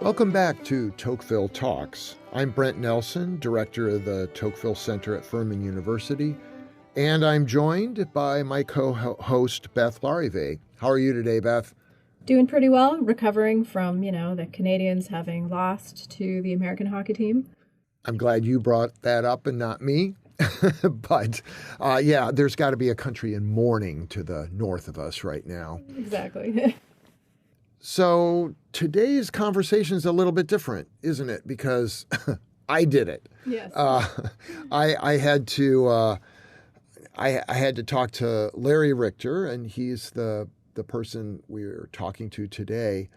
Welcome back to Tocqueville Talks. I'm Brent Nelson, director of the Tocqueville Center at Furman University, and I'm joined by my co-host, Beth Larrivé. How are you today, Beth? Doing pretty well, recovering from, the Canadians having lost to the American hockey team. I'm glad you brought that up and not me. But there's got to be a country in mourning to the north of us right now. Exactly. So today's conversation is a little bit different, isn't it? Because I did it. Yes. I had to talk to Larry Richter, and he's the person we're talking to today.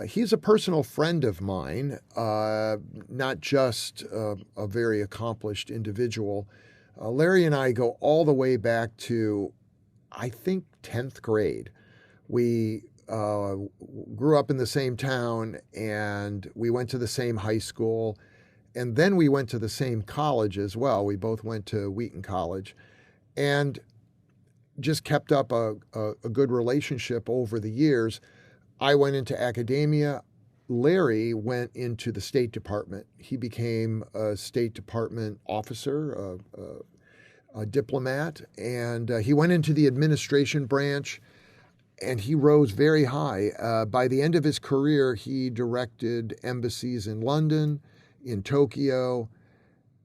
He's a personal friend of mine, not just a very accomplished individual. Larry and I go all the way back to, I think, 10th grade. We grew up in the same town, and we went to the same high school, and then we went to the same college as well. We both went to Wheaton College, and just kept up a good relationship over the years. I went into academia. Larry went into the State Department. He became a State Department officer, a diplomat, and he went into the administration branch, and he rose very high. By the end of his career, he directed embassies in London, in Tokyo,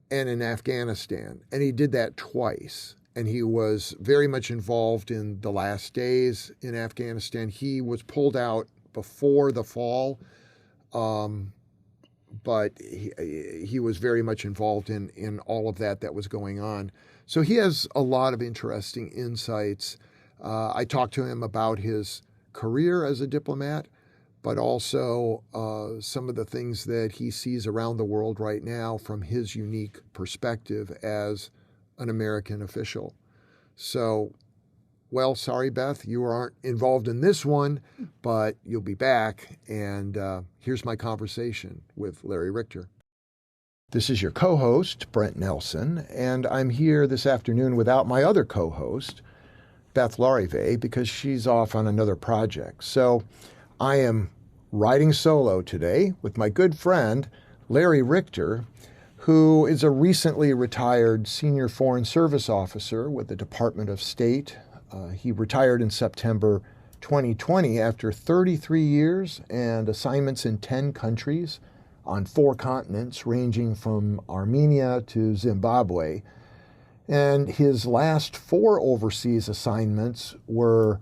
and in Afghanistan. And he did that twice. And he was very much involved in the last days in Afghanistan. He was pulled out before the fall, but he was very much involved in all of that was going on. So he has a lot of interesting insights. I talked to him about his career as a diplomat, but also some of the things that he sees around the world right now from his unique perspective as an American official. So, well, sorry, Beth, you aren't involved in this one, but you'll be back. And here's my conversation with Larry Richter. This is your co-host, Brent Nelson, and I'm here this afternoon without my other co-host, Beth Larrivé, because she's off on another project. So I am riding solo today with my good friend, Larry Richter, who is a recently retired senior foreign service officer with the Department of State. He retired in September 2020 after 33 years and assignments in 10 countries on 4 continents, ranging from Armenia to Zimbabwe. And his last 4 overseas assignments were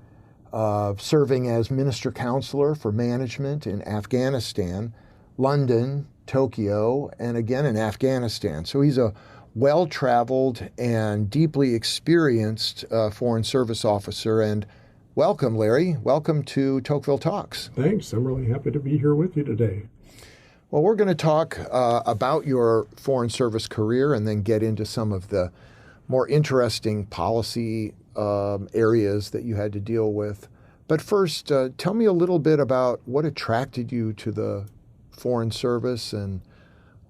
serving as Minister Counselor for Management in Afghanistan, London, Tokyo, and again in Afghanistan. So he's a well-traveled and deeply experienced foreign service officer. And welcome, Larry. Welcome to Tocqueville Talks. Thanks. I'm really happy to be here with you today. Well, we're going to talk about your foreign service career and then get into some of the more interesting policy areas that you had to deal with. But first, tell me a little bit about what attracted you to the Foreign Service and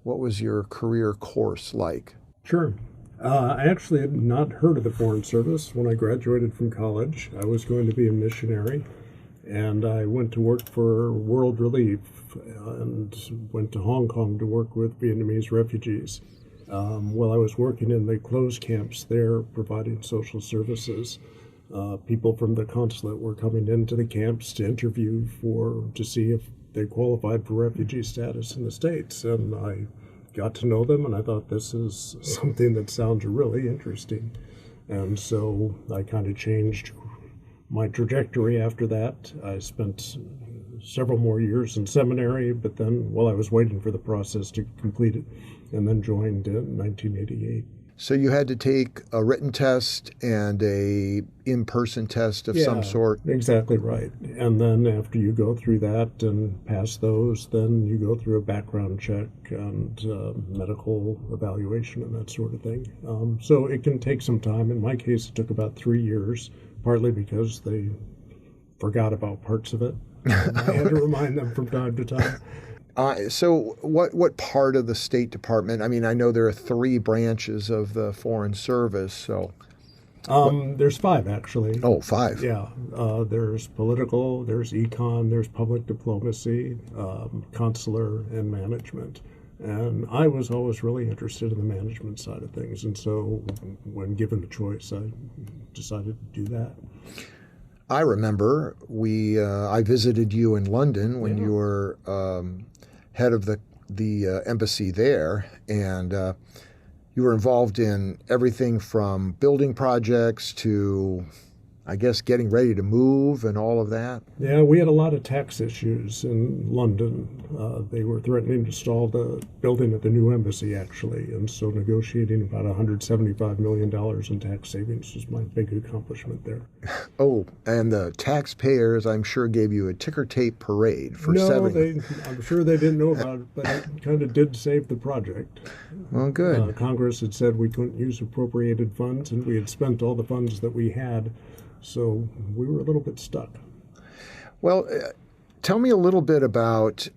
what was your career course like? Sure. I actually had not heard of the Foreign Service when I graduated from college. I was going to be a missionary, and I went to work for World Relief and went to Hong Kong to work with Vietnamese refugees. While I was working in the closed camps there, providing social services, people from the consulate were coming into the camps to interview to see if they qualified for refugee status in the States. And I got to know them, and I thought, this is something that sounds really interesting. And so I kind of changed my trajectory after that. I spent several more years in seminary, but then while I was waiting for the process to complete it, and then joined in 1988. So you had to take a written test and a in-person test of some sort? Exactly right. And then after you go through that and pass those, then you go through a background check and medical evaluation and that sort of thing. So it can take some time. In my case, it took about 3 years, partly because they forgot about parts of it. I had to remind them from time to time. So what part of the State Department? I mean, I know there are 3 branches of the Foreign Service, so There's 5, actually. Oh, 5. Yeah, there's political, there's econ, there's public diplomacy, consular, and management. And I was always really interested in the management side of things. And so when given the choice, I decided to do that. I remember I visited you in London when Yeah. you were head of the embassy there, and you were involved in everything from building projects to, I guess, getting ready to move and all of that. Yeah, we had a lot of tax issues in London. They were threatening to stall the building of the new embassy, actually. And so negotiating about $175 million in tax savings was my big accomplishment there. Oh, and the taxpayers, I'm sure, gave you a ticker tape parade for No, saving. I'm sure they didn't know about it, but it kind of did save the project. Well, good. Congress had said we couldn't use appropriated funds, and we had spent all the funds that we had. So we were a little bit stuck. Well, tell me a little bit about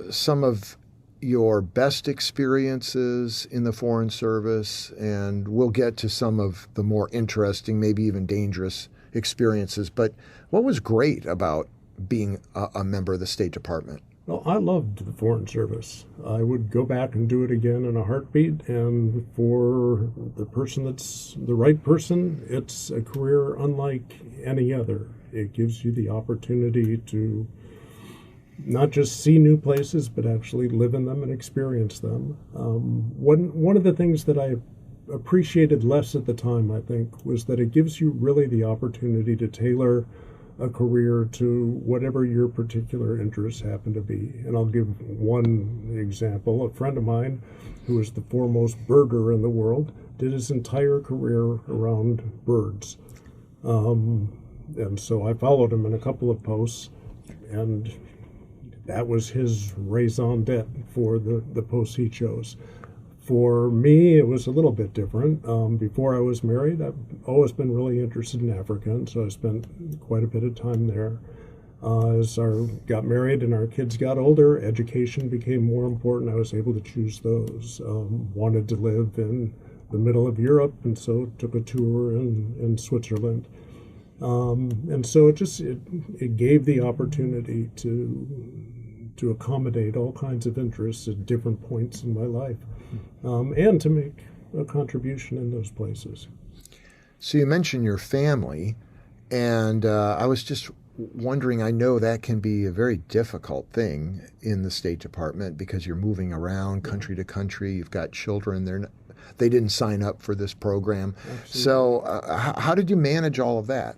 some of your best experiences in the Foreign Service, and we'll get to some of the more interesting, maybe even dangerous experiences. But what was great about being a member of the State Department? Well, I loved the Foreign Service. I would go back and do it again in a heartbeat. And for the person that's the right person, it's a career unlike any other. It gives you the opportunity to not just see new places, but actually live in them and experience them. One of the things that I appreciated less at the time, I think, was that it gives you really the opportunity to tailor a career to whatever your particular interests happen to be. And I'll give one example. A friend of mine, who is the foremost birder in the world, did his entire career around birds. And so I followed him in a couple of posts, and that was his raison d'etre for the posts he chose. For me, it was a little bit different. Before I was married, I've always been really interested in Africa, and so I spent quite a bit of time there. As I got married and our kids got older, education became more important. I was able to choose those. Wanted to live in the middle of Europe, and so took a tour in Switzerland. And so it gave the opportunity to accommodate all kinds of interests at different points in my life, and to make a contribution in those places. So you mentioned your family, and I was just wondering, I know that can be a very difficult thing in the State Department because you're moving around country to country, you've got children, they didn't sign up for this program. Absolutely. So how did you manage all of that?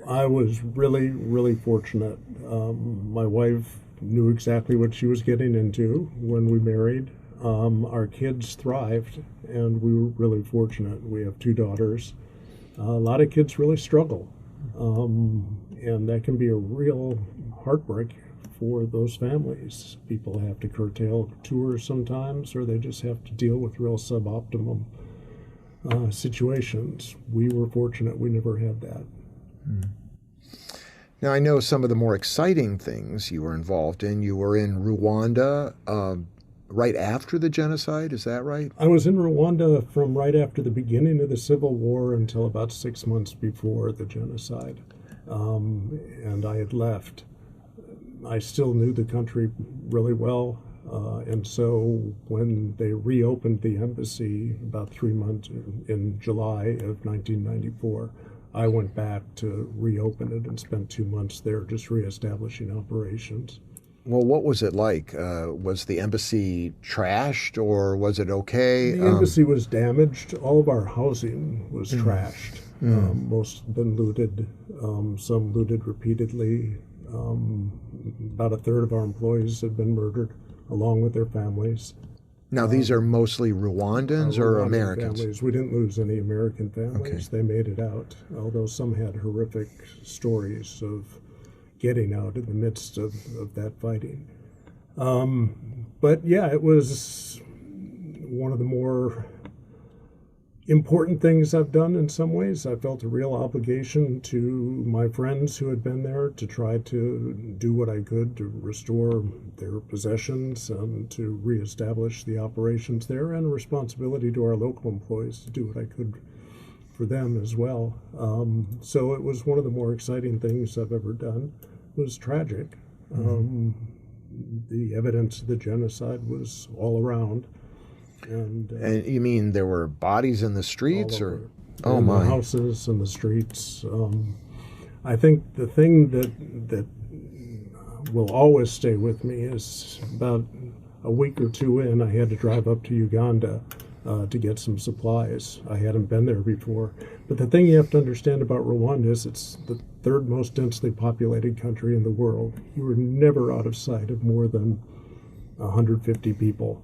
I was really, really fortunate. My wife knew exactly what she was getting into when we married. Our kids thrived, and we were really fortunate. We have 2 daughters. A lot of kids really struggle, and that can be a real heartbreak for those families. People have to curtail tours sometimes, or they just have to deal with real suboptimum situations. We were fortunate we never had that. Now, I know some of the more exciting things you were involved in. You were in Rwanda right after the genocide, is that right? I was in Rwanda from right after the beginning of the Civil War until about 6 months before the genocide, and I had left. I still knew the country really well, and so when they reopened the embassy about 3 months in July of 1994, I went back to reopen it and spent 2 months there just reestablishing operations. Well, what was it like? Was the embassy trashed, or was it okay? The embassy was damaged. All of our housing was trashed. Most had been looted. Some looted repeatedly. About a third of our employees had been murdered, along with their families. Now, these are mostly Rwandans or Rwandan Americans? Families. We didn't lose any American families. Okay. They made it out, although some had horrific stories of getting out in the midst of that fighting. But yeah, it was one of the more important things I've done in some ways. I felt a real obligation to my friends who had been there to try to do what I could to restore their possessions and to reestablish the operations there, and a responsibility to our local employees to do what I could for them as well. So it was one of the more exciting things I've ever done. It was tragic. The evidence of the genocide was all around. And you mean there were bodies in the streets, or? Oh in my! The houses and the streets. I think the thing that will always stay with me is about a week or two in, I had to drive up to Uganda to get some supplies. I hadn't been there before. But the thing you have to understand about Rwanda is it's the third most densely populated country in the world. You were never out of sight of more than 150 people.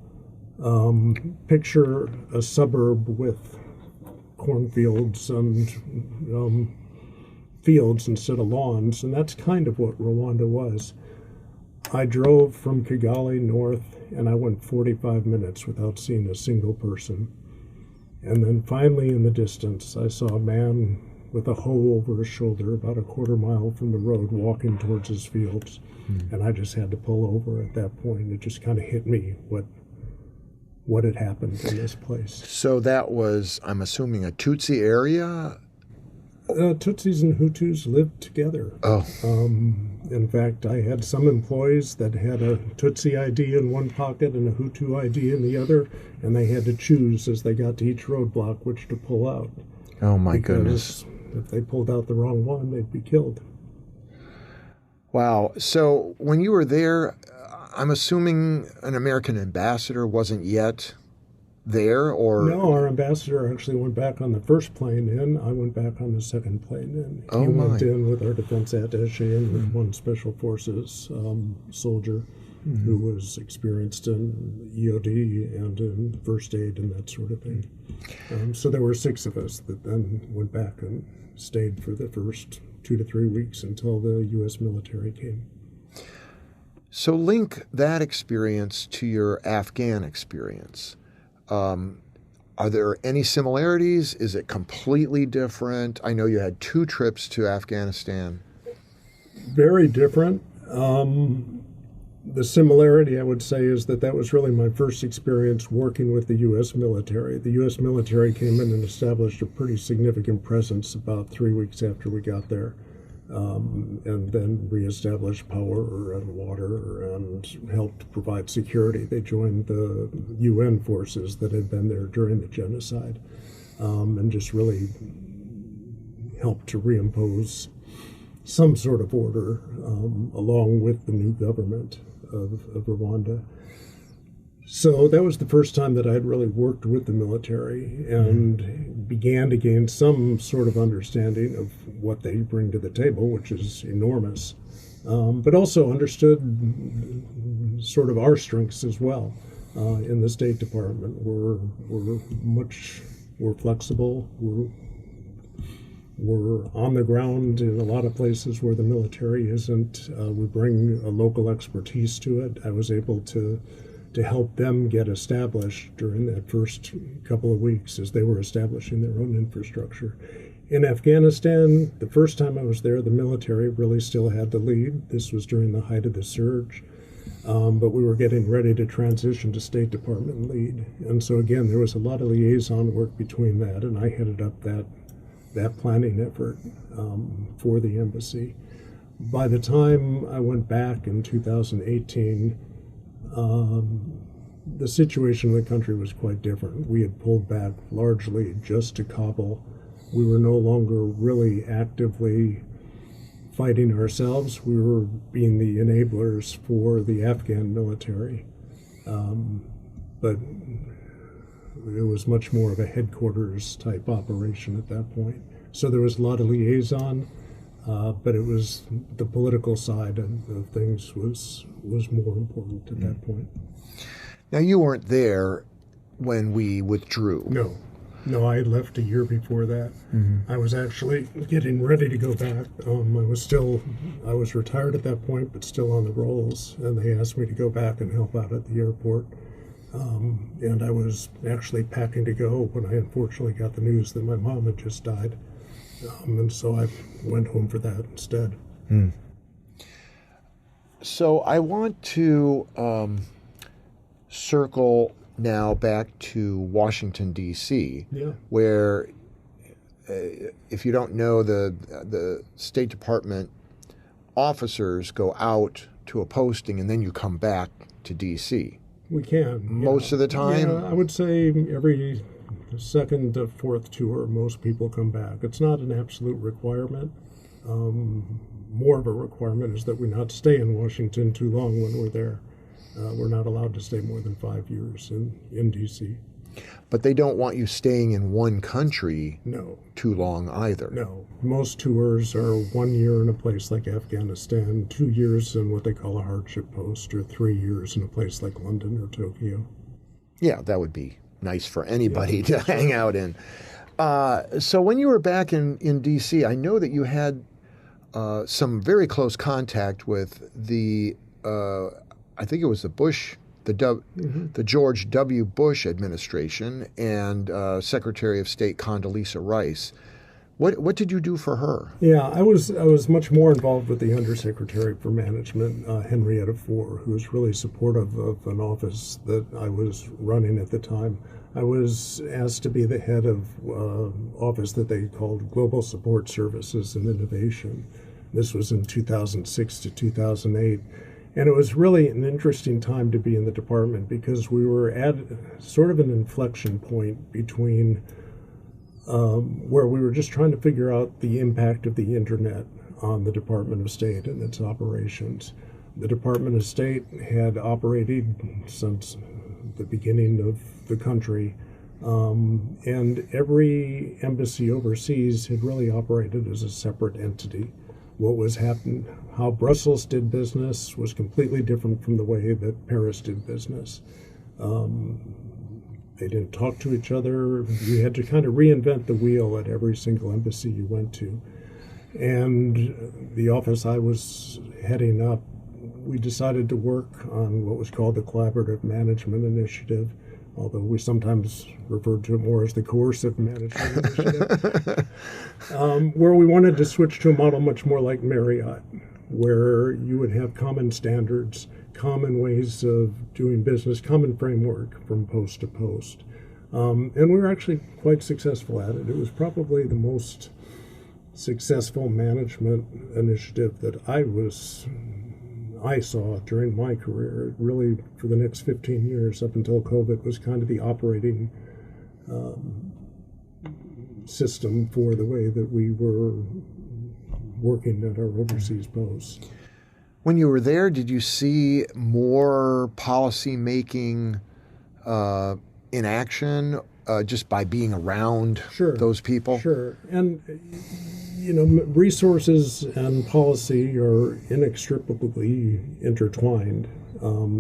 Picture a suburb with cornfields and fields instead of lawns, and that's kind of what Rwanda was. I drove from Kigali north, and I went 45 minutes without seeing a single person. And then finally in the distance, I saw a man with a hoe over his shoulder about a quarter mile from the road walking towards his fields. And I just had to pull over at that point. It just kind of hit me what had happened in this place. So that was, I'm assuming, a Tutsi area? Tutsis and Hutus lived together. Oh. In fact, I had some employees that had a Tutsi ID in one pocket and a Hutu ID in the other, and they had to choose as they got to each roadblock which to pull out. Oh, my goodness. If they pulled out the wrong one, they'd be killed. Wow. So when you were there, I'm assuming an American ambassador wasn't yet there, or? No, our ambassador actually went back on the first plane in. I went back on the second plane in. Oh, he went in with our defense attaché and with one special forces soldier who was experienced in EOD and in first aid and that sort of thing. So there were 6 of us that then went back and stayed for the first 2 to 3 weeks until the U.S. military came. So link that experience to your Afghan experience. Are there any similarities? Is it completely different? I know you had 2 trips to Afghanistan. Very different. The similarity, I would say, is that was really my first experience working with the U.S. military. The U.S. military came in and established a pretty significant presence about 3 weeks after we got there. And then reestablished power and water and helped provide security. They joined the UN forces that had been there during the genocide and just really helped to reimpose some sort of order along with the new government of Rwanda. So that was the first time that I had really worked with the military and began to gain some sort of understanding of what they bring to the table, which is enormous, but also understood sort of our strengths as well. In the State Department, we're flexible, we're on the ground in a lot of places where the military isn't. We bring a local expertise to it. I was able to help them get established during that first couple of weeks as they were establishing their own infrastructure. In Afghanistan, the first time I was there, the military really still had the lead. This was during the height of the surge, but we were getting ready to transition to State Department lead. And so again, there was a lot of liaison work between that, and I headed up that planning effort for the embassy. By the time I went back in 2018, the situation in the country was quite different. We had pulled back largely just to Kabul. We were no longer really actively fighting ourselves. We were being the enablers for the Afghan military. But it was much more of a headquarters type operation at that point. So there was a lot of liaison, but it was the political side of things was more important at that point. Now, you weren't there when we withdrew. No, I had left a year before that. I was actually getting ready to go back. I was retired at that point, but still on the rolls, and they asked me to go back and help out at the airport. And I was actually packing to go when I unfortunately got the news that my mom had just died. And so I went home for that instead. So I want to circle now back to Washington, D.C., where if you don't know, the State Department officers go out to a posting and then you come back to D.C. We can. Most of the time? Yeah, I would say every second to fourth tour, most people come back. It's not an absolute requirement. More of a requirement is that we not stay in Washington too long when we're there. We're not allowed to stay more than 5 years in D.C. But they don't want you staying in one country No. too long either. No. Most tours are 1 year in a place like Afghanistan, 2 years in what they call a hardship post, or 3 years in a place like London or Tokyo. Yeah, that would be nice for anybody to hang out in. So when you were back in D.C., I know that you had some very close contact with the, I think it was the George W. Bush administration and Secretary of State Condoleezza Rice. What did you do for her? Yeah, I was much more involved with the Undersecretary for Management, Henrietta Fore, who was really supportive of an office that I was running at the time. I was asked to be the head of office that they called Global Support Services and Innovation. This was in 2006 to 2008. And it was really an interesting time to be in the department because we were at sort of an inflection point between where we were just trying to figure out the impact of the internet on the Department of State and its operations. The Department of State had operated since the beginning of the country, and every embassy overseas had really operated as a separate entity. What was happening, how Brussels did business was completely different from the way that Paris did business. They didn't talk to each other. You had to kind of reinvent the wheel at every single embassy you went to. And the office I was heading up, we decided to work on what was called the Collaborative Management Initiative, although we sometimes referred to it more as the Coercive Management Initiative, where we wanted to switch to a model much more like Marriott, where you would have common standards, common ways of doing business, common framework from post to post. And we were actually quite successful at it. It was probably the most successful management initiative that I saw during my career. It really, for the next 15 years, up until COVID, was kind of the operating system for the way that we were working at our overseas posts. When you were there, did you see more policy making in action just by being around those people? Sure. And, resources and policy are inextricably intertwined.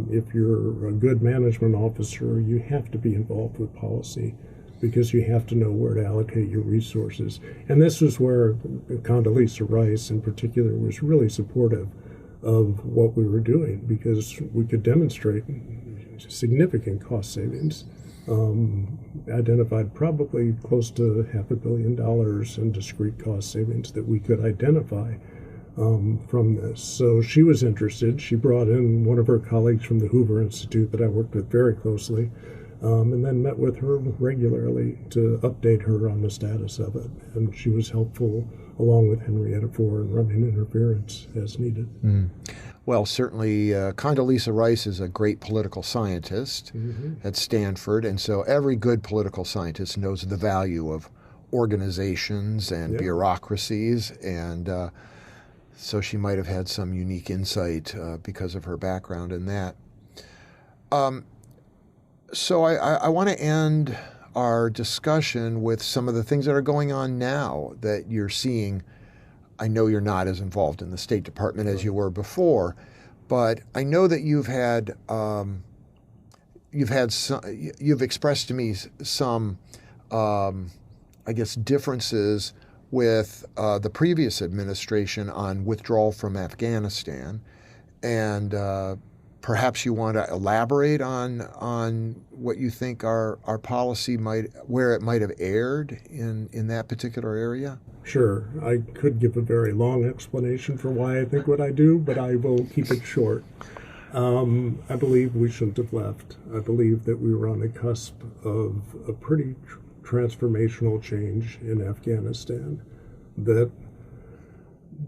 If you're a good management officer, you have to be involved with policy because you have to know where to allocate your resources. And this was where Condoleezza Rice in particular was really supportive of what we were doing because we could demonstrate significant cost savings. Identified probably close to $500 million in discrete cost savings that we could identify from this. So she was interested. She brought in one of her colleagues from the Hoover Institute that I worked with very closely, and then met with her regularly to update her on the status of it. And she was helpful, along with Henrietta Fore, in running interference as needed. Well, certainly Condoleezza Rice is a great political scientist at Stanford, and so every good political scientist knows the value of organizations and bureaucracies, and so she might have had some unique insight because of her background in that. So I want to end our discussion with some of the things that are going on now that you're seeing. I know you're not as involved in the State Department as you were before, but I know that you've expressed to me some, I guess, differences with the previous administration on withdrawal from Afghanistan, and perhaps you want to elaborate on what you think our policy where it might have erred in that particular area? Sure. I could give a very long explanation for why I think what I do, but I will keep it short. I believe we shouldn't have left. I believe that we were on the cusp of a pretty transformational change in Afghanistan, that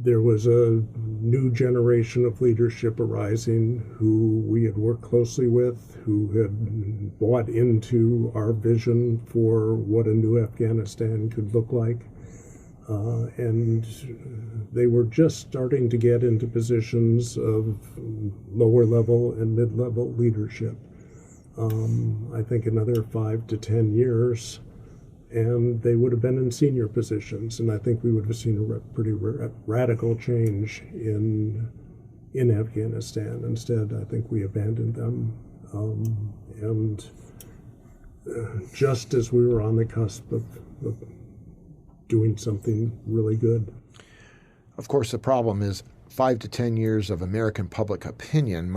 there was a new generation of leadership arising who we had worked closely with, who had bought into our vision for what a new Afghanistan could look like. And they were just starting to get into positions of lower level and mid-level leadership. I think another 5 to 10 years, and they would have been in senior positions, and I think we would have seen a pretty radical change in Afghanistan. Instead, I think we abandoned them, and just as we were on the cusp of doing something really good. Of course, the problem is 5 to 10 years of American public opinion we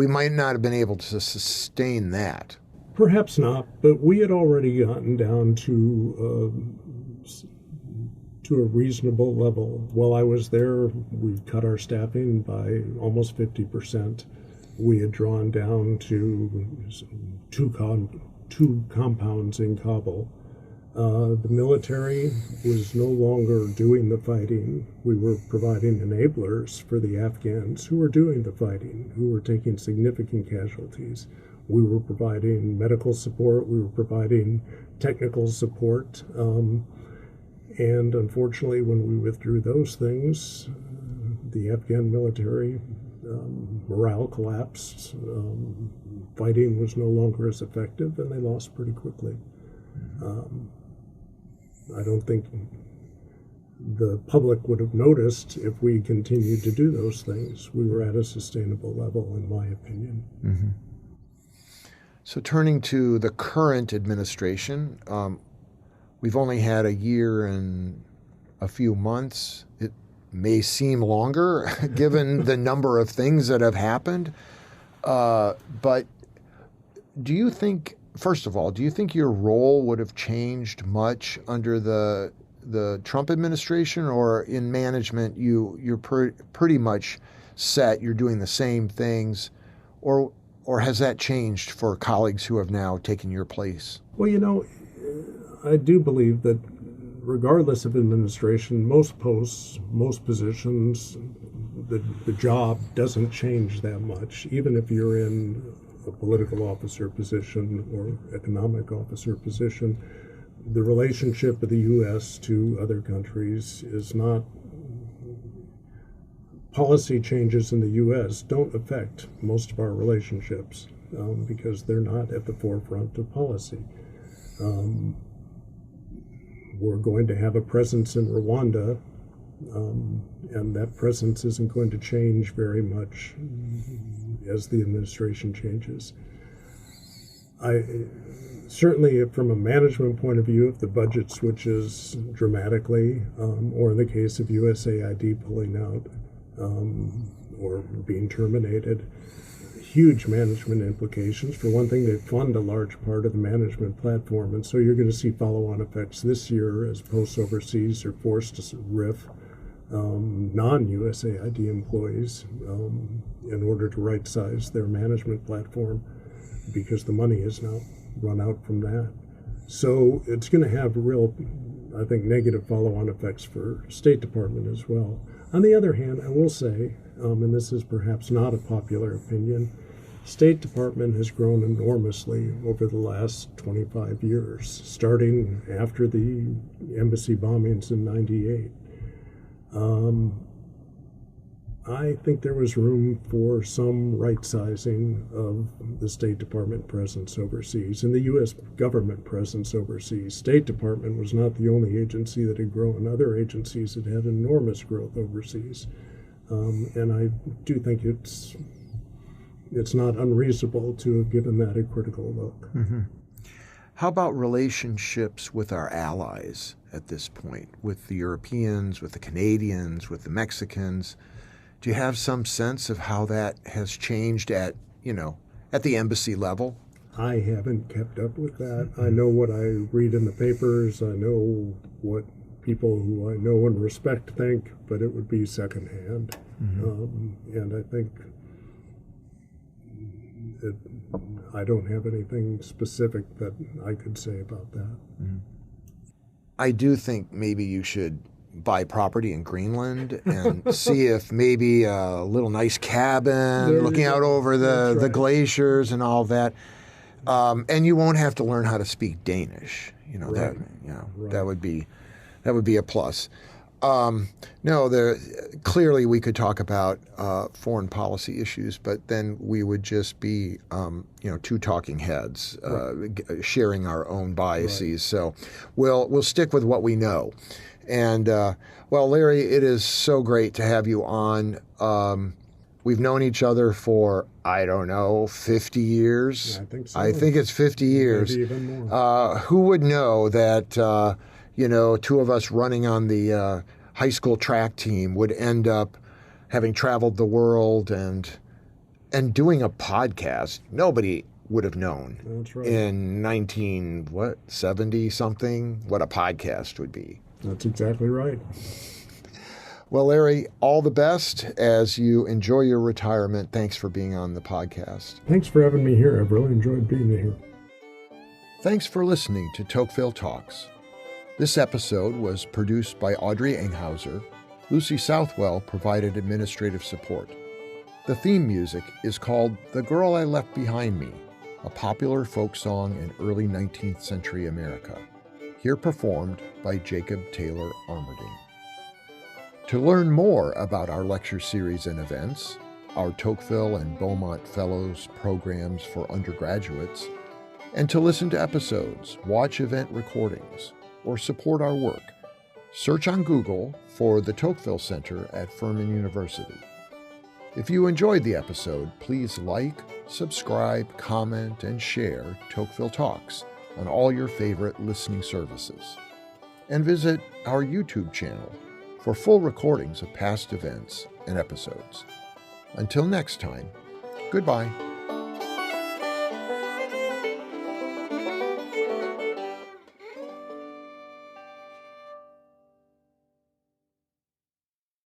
might not have been able to sustain that. Perhaps not, but we had already gotten down to a reasonable level. While I was there, we cut our staffing by almost 50%. We had drawn down to two compounds in Kabul. The military was no longer doing the fighting. We were providing enablers for the Afghans who were doing the fighting, who were taking significant casualties. We were providing medical support. We were providing technical support. And unfortunately, when we withdrew those things, the Afghan military morale collapsed. Fighting was no longer as effective, and they lost pretty quickly. I don't think the public would have noticed if we continued to do those things. We were at a sustainable level, in my opinion. Mm-hmm. So turning to the current administration, we've only had a year and a few months. It may seem longer given the number of things that have happened. But do you think, first of all, do you think your role would have changed much under the Trump administration, or in management you're pretty much set, you're doing the same things, or has that changed for colleagues who have now taken your place? Well, I do believe that regardless of administration, most posts, most positions, the job doesn't change that much, even if you're in a political officer position or economic officer position. The relationship of the U.S. to other countries is not. Policy changes in the U.S. don't affect most of our relationships because they're not at the forefront of policy. We're going to have a presence in Rwanda, and that presence isn't going to change very much as the administration changes. Certainly from a management point of view, if the budget switches dramatically, or in the case of USAID pulling out or being terminated, huge management implications. For one thing, they fund a large part of the management platform, and so you're going to see follow-on effects this year as posts overseas are forced to RIF non-USAID employees in order to right-size their management platform because the money is now run out from that. So it's going to have real, I think, negative follow-on effects for State Department as well. On the other hand, I will say, and this is perhaps not a popular opinion, State Department has grown enormously over the last 25 years, starting after the embassy bombings in '98. I think there was room for some right-sizing of the State Department presence overseas and the U.S. government presence overseas. State Department was not the only agency that had grown. Other agencies had had enormous growth overseas. And I do think it's not unreasonable to have given that a critical look. Mm-hmm. How about relationships with our allies at this point, with the Europeans, with the Canadians, with the Mexicans? Do you have some sense of how that has changed at the embassy level? I haven't kept up with that. I know what I read in the papers. I know what people who I know and respect think, but it would be secondhand. Mm-hmm. And I think I don't have anything specific that I could say about that. I do think maybe you should buy property in Greenland and see if maybe a little nice cabin looking out over the glaciers and all that. And you won't have to learn how to speak Danish. That would be a plus. Clearly we could talk about foreign policy issues, but then we would just be, two talking heads sharing our own biases. Right. So we'll stick with what we know. And Larry, it is so great to have you on. We've known each other for, 50 years. Yeah, I think so. I think it's 50 years. Maybe even more. Who would know that, two of us running on the high school track team would end up having traveled the world and doing a podcast. Nobody would have known. That's right. In 1970 something what a podcast would be. That's exactly right. Well, Larry, all the best as you enjoy your retirement. Thanks for being on the podcast. Thanks for having me here. I've really enjoyed being here. Thanks for listening to Tocqueville Talks. This episode was produced by Audrey Enghauser. Lucy Southwell provided administrative support. The theme music is called The Girl I Left Behind Me, a popular folk song in early 19th century America, here performed by Jacob Taylor Armerding. To learn more about our lecture series and events, our Tocqueville and Beaumont Fellows programs for undergraduates, and to listen to episodes, watch event recordings, or support our work, search on Google for the Tocqueville Center at Furman University. If you enjoyed the episode, please like, subscribe, comment, and share Tocqueville Talks on all your favorite listening services. And visit our YouTube channel for full recordings of past events and episodes. Until next time, goodbye.